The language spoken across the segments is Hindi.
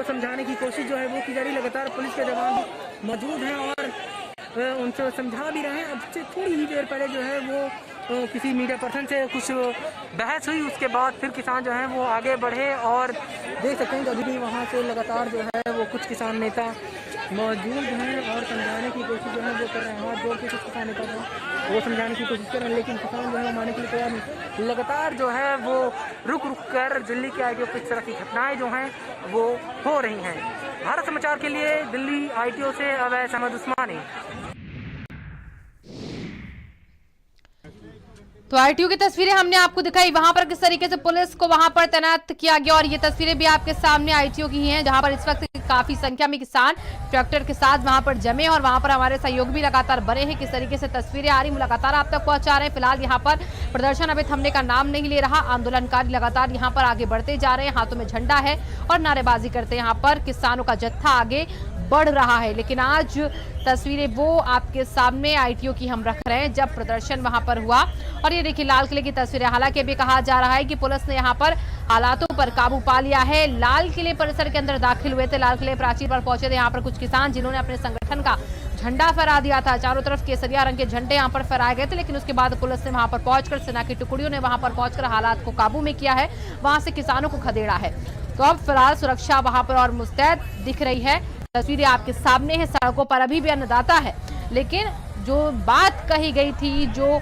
समझाने की कोशिश जो है वो की जा रही। लगातार पुलिस के जवान मौजूद हैं और उनसे समझा भी रहे हैं। अब से थोड़ी ही देर पहले जो है वो किसी मीडिया पर्सन से कुछ बहस हुई, उसके बाद फिर किसान जो हैं वो आगे बढ़े और देख सकते हैं कि अभी भी वहाँ से लगातार जो है वो कुछ किसान नेता मौजूद हैं और समझाने की कोशिश जो है वो कर रहे हैं। हाथ जोड़ के कुछ किसान नेता को वो समझाने की कोशिश कर रहे हैं, लेकिन किसान जो है मानने के लिए तैयार नहीं। लगातार जो है वो रुक कर दिल्ली के आईटीओ पर इस तरह की घटनाएं जो हैं वो हो रही हैं। भारत समाचार के लिए दिल्ली आईटीओ से अवैस अहमद उस्मानी। तो आईटीओ की तस्वीरें हमने आपको दिखाई, वहां पर किस तरीके से पुलिस को वहां पर तैनात किया गया। और ये तस्वीरें भी आपके सामने आईटीओ की हैं, जहां पर इस वक्त काफी संख्या में किसान ट्रैक्टर के साथ वहां पर जमे और वहां पर हमारे सहयोग भी लगातार बने हैं। किस तरीके से तस्वीरें आ रही लगातार आप तक पहुंचा रहे हैं। फिलहाल यहाँ पर प्रदर्शन अभी थमने का नाम नहीं ले रहा। आंदोलनकारी लगातार यहाँ पर आगे बढ़ते जा रहे हैं, हाथों में झंडा है और नारेबाजी करते यहाँ पर किसानों का जत्था आगे बढ़ रहा है। लेकिन आज तस्वीरें वो आपके सामने आईटीओ की हम रख रहे हैं जब प्रदर्शन वहां पर हुआ। और ये देखिए लाल किले की तस्वीरें। हालांकि भी कहा जा रहा है कि पुलिस ने यहां पर हालातों पर काबू पा लिया है। लाल किले परिसर के अंदर दाखिल हुए थे, लाल किले प्राचीर पर पहुंचे थे यहाँ पर कुछ किसान, जिन्होंने अपने संगठन का झंडा फहरा दिया था। चारों तरफ केसरिया रंग के झंडे यहाँ पर फहराए गए थे, लेकिन उसके बाद पुलिस ने वहां पर पहुंचकर, सेना की टुकड़ियों ने वहां पर पहुंचकर हालात को काबू में किया है, वहां से किसानों को खदेड़ा है। तो अब फिलहाल सुरक्षा वहां पर और मुस्तैद दिख रही है। तस्वीरें आपके सामने है, सड़कों पर अभी भी अन्नदाता है, लेकिन जो बात कही गई थी, जो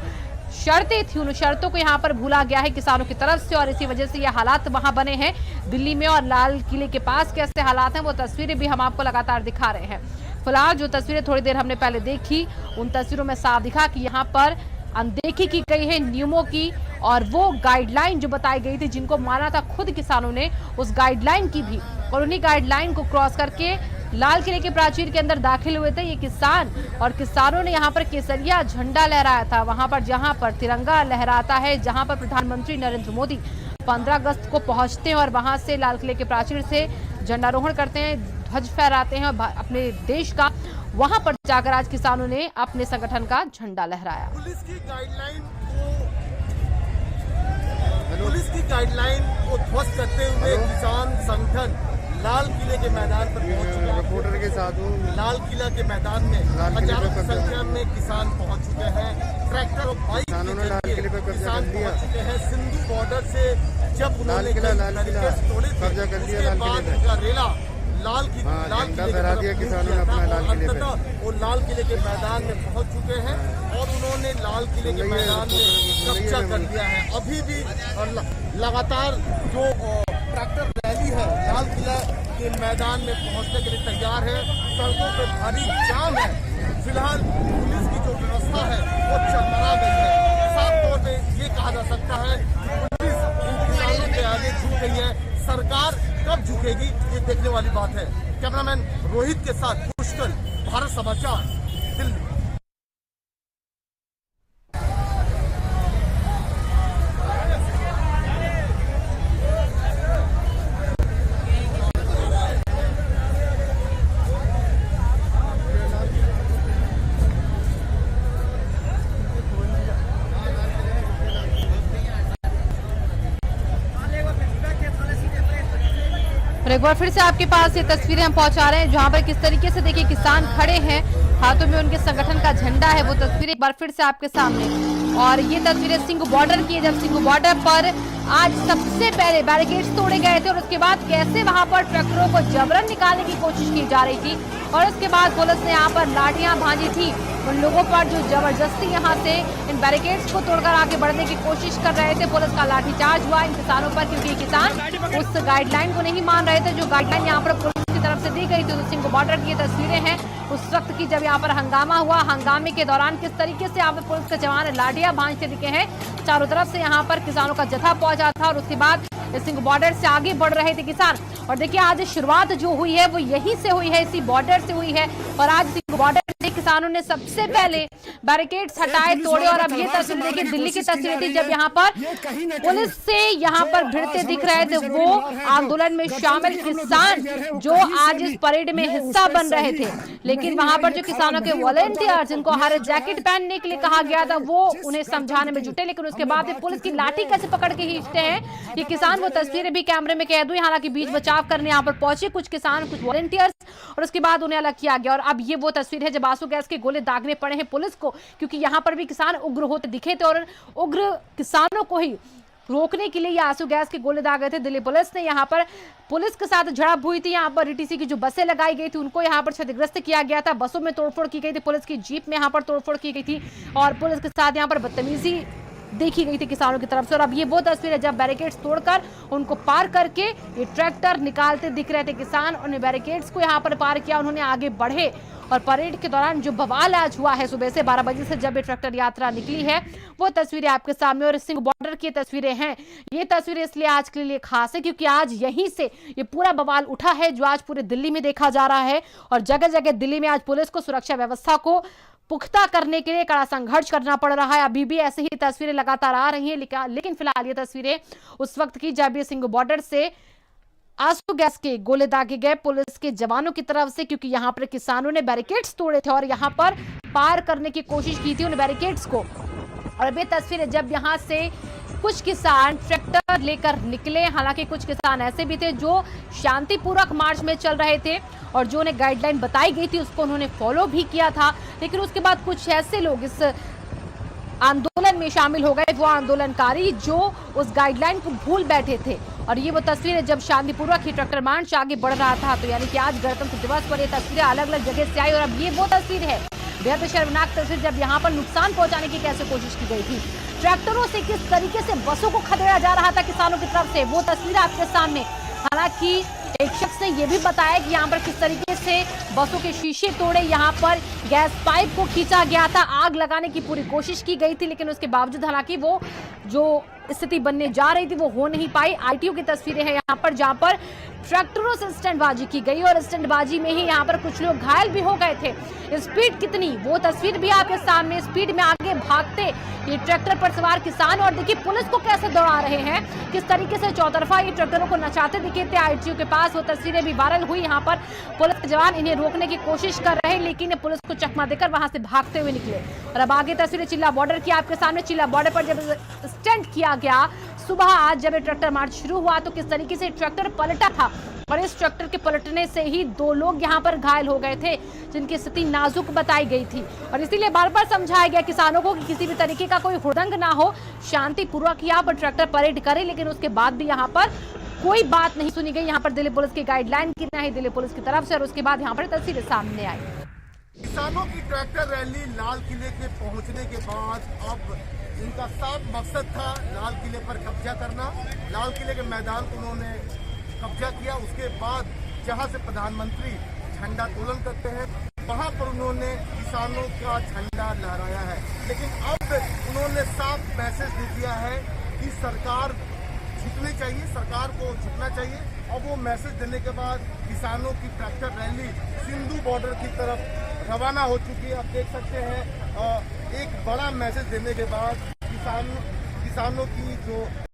शर्तें थी, उन शर्तों को यहाँ पर भूला गया है किसानों की तरफ से और इसी वजह से ये हालात वहां बने हैं। दिल्ली में और लाल किले के पास कैसे हालात हैं वो तस्वीरें भी हम आपको लगातार दिखा रहे हैं। फिलहाल जो तस्वीरें थोड़ी देर हमने पहले देखी, उन तस्वीरों में साफ दिखा कि यहाँ पर अनदेखी की गई है नियमों की और वो गाइडलाइन जो बताई गई थी, जिनको माना था खुद किसानों ने, उस गाइडलाइन की भी, और उन्हीं गाइडलाइन को क्रॉस करके लाल किले के प्राचीर के अंदर दाखिल हुए थे ये किसान। और किसानों ने यहाँ पर केसरिया झंडा लहराया था, वहां पर जहां पर तिरंगा लहराता है, जहां पर प्रधानमंत्री नरेंद्र मोदी 15 अगस्त को पहुंचते हैं और वहां से लाल किले के प्राचीर से झंडारोहण करते हैं, ध्वज फहराते हैं अपने देश का। वहां पर जाकर आज किसानों ने अपने संगठन का झंडा लहराया। पुलिस की गाइडलाइन को ध्वस्त करते हुए किसान संगठन लाल किले के मैदान पर पहुंच चुका है। रिपोर्टर के साथ हूँ। लाल किला के मैदान में हजारों की संख्या में किसान पहुंच चुके हैं। ट्रैक्टर और बाइक किसान पहुंच चुके हैं। सिंधु बॉर्डर से जब उन्होंने तोड़े थे, उसके बाद उनका रेला लाल किले अंततः वो लाल किले के मैदान में पहुंच चुके हैं और उन्होंने लाल किले के मैदान में कब्जा कर लिया है। अभी भी लगातार जो ट्रैक्टर रैली है लाल किला के मैदान में पहुंचने के लिए तैयार है। सड़कों पे भारी जाम है। फिलहाल पुलिस की जो व्यवस्था है वो चरमरा गई है। साफ तौर पे ये कहा जा सकता है कि पुलिस इन किसानों के आगे झुक गई है। सरकार कब झुकेगी ये देखने वाली बात है। कैमरामैन रोहित के साथ पुष्कर, भारत समाचार, दिल्ली। और एक बार फिर से आपके पास ये तस्वीरें हम पहुंचा रहे हैं, जहां पर किस तरीके से देखिए किसान खड़े हैं, हाथों में उनके संगठन का झंडा है। वो तस्वीरें एक बार फिर से आपके सामने। और ये तस्वीरें सिंघ बॉर्डर की है, जब सिंघ बॉर्डर पर आज सबसे पहले बैरिकेड्स तोड़े गए थे और उसके बाद कैसे वहां पर ट्रैक्टरों को जबरन निकालने की कोशिश की जा रही थी और उसके बाद पुलिस ने यहाँ पर लाठियां भांजी थी उन लोगों पर जो जबरदस्ती यहाँ से इन बैरिकेड्स को तोड़कर आगे बढ़ने की कोशिश कर रहे थे। पुलिस का लाठीचार्ज हुआ इन किसानों पर, क्योंकि किसान उस गाइडलाइन को नहीं मान रहे थे जो गाइडलाइन यहाँ पर पुलिस की तरफ से दी गई थी। तो सिंघ बॉर्डर की ये तस्वीरें हैं उस वक्त की, जब यहाँ पर हंगामा हुआ। हंगामे के दौरान किस तरीके से यहाँ पर पुलिस के जवान लाठियां भांजते दिखे हैं। चारों तरफ से यहाँ पर किसानों का जत्था पहुंचा था और उसके बाद सिंघ बॉर्डर से आगे बढ़ रहे थे किसान। और देखिए आज शुरुआत जो हुई है वो यहीं से हुई है, इसी बॉर्डर से हुई है। और आज सिंघ बॉर्डर से किसानों ने सबसे पहले बैरिकेड्स हटाए, तोड़े। और अब ये तस्वीर देखिए, दिल्ली की तस्वीर थी जब यहाँ पर पुलिस से यहाँ पर भिड़ते दिख रहे थे वो आंदोलन में शामिल किसान जो आज इस परेड में हिस्सा बन रहे थे। लेकिन वहां पर जो किसानों के वॉलंटियर जिनको हरे जैकेट पहनने के लिए कहा गया था वो उन्हें समझाने में जुटे, लेकिन उसके बाद पुलिस की लाठी कैसे पकड़ के खींचते हैं ये किसान, वो तस्वीरें भी कैमरे में कैद हुई। हालांकि बीच बचाव करने यहाँ पर पहुंचे कुछ किसान, कुछ वॉलंटियर्स, और उसके बाद उन्हें अलग किया गया। और अब ये वो तस्वीर है जब आंसू गैस के गोले दागने पड़े हैं पुलिस को, क्योंकि यहाँ पर भी किसान उग्र होते दिखे थे और उग्र किसानों को ही रोकने के लिए ये आंसू गैस के गोले दागे थे। दिल्ली पुलिस ने यहाँ पर पुलिस के साथ झड़प हुई थी। यहाँ पर डीटीसी की जो बसें लगाई गई थी उनको यहाँ पर क्षतिग्रस्त किया गया था, बसों में तोड़फोड़ की गई थी, पुलिस की जीप में यहाँ पर तोड़फोड़ की गई थी और पुलिस के साथ यहाँ पर बदतमीजी देखी गई थी किसानों की तरफ से। और अब ये वो तस्वीर है जब बैरिकेड्स तोड़कर उनको पार करके ये ट्रैक्टर निकालते दिख रहे थे किसान। उन्होंने बैरिकेड्स को यहाँ पर पार किया, उन्होंने आगे बढ़े और परेड के दौरान जो बवाल आज हुआ है सुबह से 12 बजे से जब ये ट्रैक्टर यात्रा निकली है वो तस्वीरें आपके सामने। और सिंह बॉर्डर की तस्वीरें हैं, ये तस्वीरें इसलिए आज के लिए खास है क्योंकि आज यहीं से ये पूरा बवाल उठा है जो आज पूरे दिल्ली में देखा जा रहा है। और जगह जगह दिल्ली में आज पुलिस को सुरक्षा व्यवस्था को पुख्ता करने के लिए कड़ा संघर्ष करना पड़ रहा है। अभी भी ऐसे ही तस्वीरें लगातार आ रही हैं, लेकिन फिलहाल ये तस्वीरें उस वक्त की जब ये सिंह बॉर्डर से आंसू गैस के गोले दागे गए पुलिस के जवानों की तरफ से, क्योंकि यहाँ पर किसानों ने बैरिकेड्स तोड़े थे और यहाँ पर पार करने की कोशिश की थी उन बैरिकेड्स को। और अब ये तस्वीरें जब यहाँ से कुछ किसान ट्रैक्टर लेकर निकले, हालांकि कुछ किसान ऐसे भी थे जो शांतिपूर्वक मार्च में चल रहे थे और जो उन्हें गाइडलाइन बताई गई थी उसको उन्होंने फॉलो भी किया था। लेकिन उसके बाद कुछ ऐसे लोग इस आंदोलन में शामिल हो गए, वो आंदोलनकारी जो उस गाइडलाइन को भूल बैठे थे। और ये वो तस्वीर है जब शांतिपूर्वक ही ट्रैक्टर मार्च आगे बढ़ रहा था। तो यानी कि आज गणतंत्र दिवस पर ये तस्वीरें अलग अलग जगह से आई। और अब ये वो तस्वीर है, बेहद शर्मनाक तस्वीर, जब यहाँ पर नुकसान पहुंचाने की कैसे कोशिश की गई थी, ट्रैक्टरों से किस तरीके से बसों को खदेड़ा जा रहा था किसानों की तरफ से, वो तस्वीर आपके सामने। हालांकि एक शख्स ने यह भी बताया कि यहाँ पर किस तरीके से बसों के शीशे तोड़े, यहाँ पर गैस पाइप को खींचा गया था, आग लगाने की पूरी कोशिश की गई थी, लेकिन उसके बावजूद हालांकि वो जो स्थिति बनने जा रही थी वो हो नहीं पाई। आईटीओ की तस्वीरें हैं यहाँ पर जहाँ पर ट्रैक्टरों से स्टंटबाजी की गई और स्टंटबाजी में ही यहाँ पर कुछ लोग घायल भी हो गए थे। स्पीड कितनी, वो तस्वीर भी आपके सामने, स्पीड में आगे भागते ये ट्रैक्टर पर सवार किसान और देखिए पुलिस को कैसे दौड़ा रहे हैं, किस तरीके से चौतरफा ये ट्रैक्टरों को नचाते दिखे थे आईटीओ के पास। वो तस्वीरें भी वायरल हुई। यहाँ पर पुलिस के जवान इन्हें रोकने की कोशिश कर रहे हैं लेकिन पुलिस को चकमा देकर वहां से भागते हुए निकले। और अब आगे तस्वीरें चिल्ला बॉर्डर की आपके सामने। चिल्ला बॉर्डर पर जब स्टंट किया गया सुबह आज जब ट्रैक्टर मार्च शुरू हुआ तो किस तरीके से ट्रैक्टर पलटा था और इस ट्रैक्टर के पलटने से ही 2 लोग यहां पर घायल हो गए थे जिनकी स्थिति नाजुक बताई गई थी। और इसीलिए बार बार समझाया गया किसानों को कि किसी भी तरीके का कोई हुड़दंग ना हो, शांतिपूर्वक यहाँ पर ट्रैक्टर परेड करे, लेकिन उसके बाद भी यहाँ पर कोई बात नहीं सुनी गई। यहाँ पर दिल्ली पुलिस की गाइडलाइन की नहीं दिल्ली पुलिस की तरफ से और उसके बाद यहाँ पर तस्वीरें सामने आई। किसानों की ट्रैक्टर रैली लाल किले के पहुंचने के बाद अब इनका साफ मकसद था लाल किले पर कब्जा करना। लाल किले के मैदान को उन्होंने कब्जा किया। उसके बाद जहां से प्रधानमंत्री झंडा तोलन करते हैं वहां पर उन्होंने किसानों का झंडा लहराया है। लेकिन अब उन्होंने साफ मैसेज दे दिया है कि सरकार झुकनी चाहिए, सरकार को झुकना चाहिए। और वो मैसेज देने के बाद किसानों की ट्रैक्टर रैली सिंधु बॉर्डर की तरफ रवाना हो चुकी है। आप देख सकते हैं एक बड़ा मैसेज देने के बाद किसानों की जो